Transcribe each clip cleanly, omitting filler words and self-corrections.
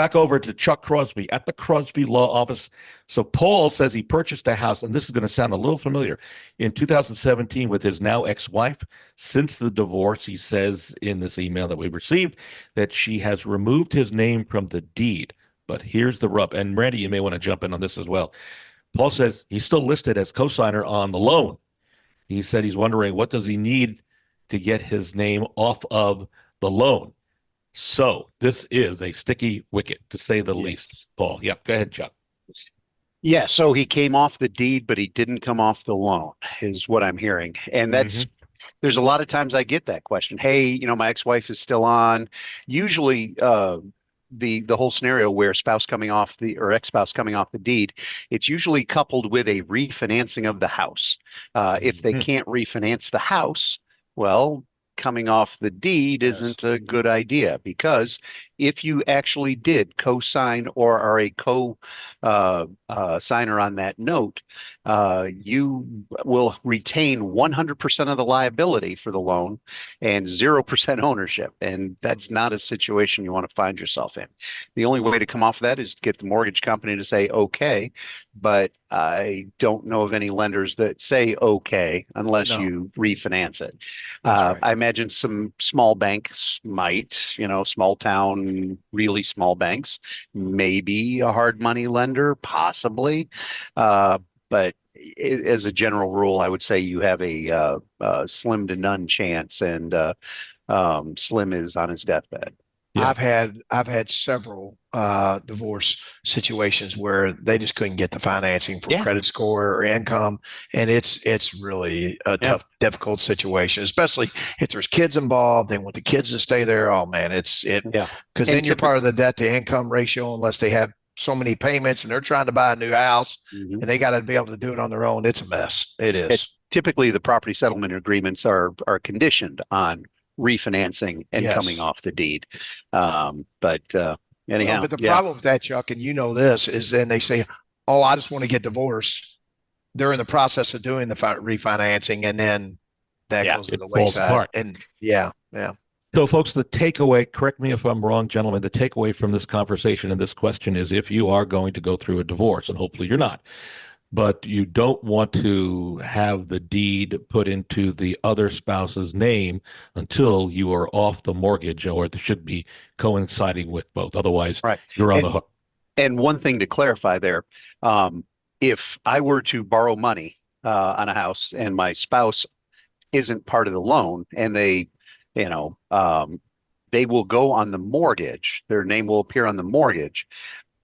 back over to Chuck Crosby at the Crosby Law Office. So Paul says he purchased a house, and this is going to sound a little familiar, in 2017 with his now ex-wife. Since the divorce, he says in this email that we received that she has removed his name from the deed. But here's the rub. And Randy, you may want to jump in on this as well. Paul says he's still listed as cosigner on the loan. He said he's wondering what does he need to get his name off of the loan. So this is a sticky wicket, to say the least. Paul, yep, go ahead, Chuck. Yeah, so he came off the deed, but he didn't come off the loan, is what I'm hearing. And there's a lot of times I get that question. Hey, my ex-wife is still on. Usually the whole scenario where spouse coming off or ex-spouse coming off the deed, it's usually coupled with a refinancing of the house. If they can't refinance the house, well, coming off the deed isn't a good idea, because if you actually did co-sign or are a co-signer on that note, you will retain 100% of the liability for the loan and 0% ownership. And that's not a situation you want to find yourself in. The only way to come off that is to get the mortgage company to say, okay, but I don't know of any lenders that say okay unless you refinance it. Right. I imagine some small banks might, small town, really small banks, maybe a hard money lender, possibly. But as a general rule, I would say you have a slim to none chance, and Slim is on his deathbed. Yeah. I've had several divorce situations where they just couldn't get the financing for credit score or income, and it's really a tough, difficult situation, especially if there's kids involved. They want the kids to stay there. Oh man, because then you're part of the debt to income ratio unless they have so many payments and they're trying to buy a new house and they got to be able to do it on their own. It's a mess. It is. Typically, the property settlement agreements are conditioned on refinancing and coming off the deed. Anyhow. But the problem with that, Chuck, and this, is then they say, oh, I just want to get divorced. They're in the process of doing the refinancing, and then that goes to the wayside. And So, folks, the takeaway, correct me if I'm wrong, gentlemen, the takeaway from this conversation and this question is, if you are going to go through a divorce, and hopefully you're not, but you don't want to have the deed put into the other spouse's name until you are off the mortgage, or it should be coinciding with both. Otherwise, you're on the hook. And one thing to clarify there, if I were to borrow money on a house and my spouse isn't part of the loan, and they will go on the mortgage, their name will appear on the mortgage,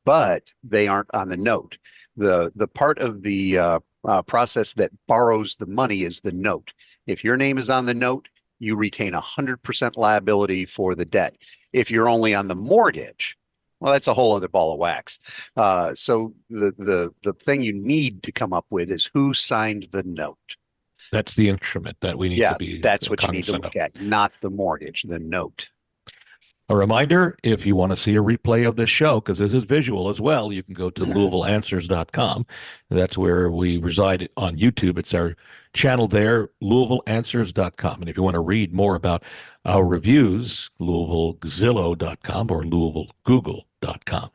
but they aren't on the note. The part of the process that borrows the money is the note. If your name is on the note, you retain 100% liability for the debt. If you're only on the mortgage, well, that's a whole other ball of wax. So the thing you need to come up with is who signed the note. That's the instrument that we need to be. That's what you need to look at, not the mortgage, the note. A reminder, if you want to see a replay of this show, because this is visual as well, you can go to LouisvilleAnswers.com. That's where we reside on YouTube. It's our channel there, LouisvilleAnswers.com. And if you want to read more about our reviews, LouisvilleZillow.com or LouisvilleGoogle.com.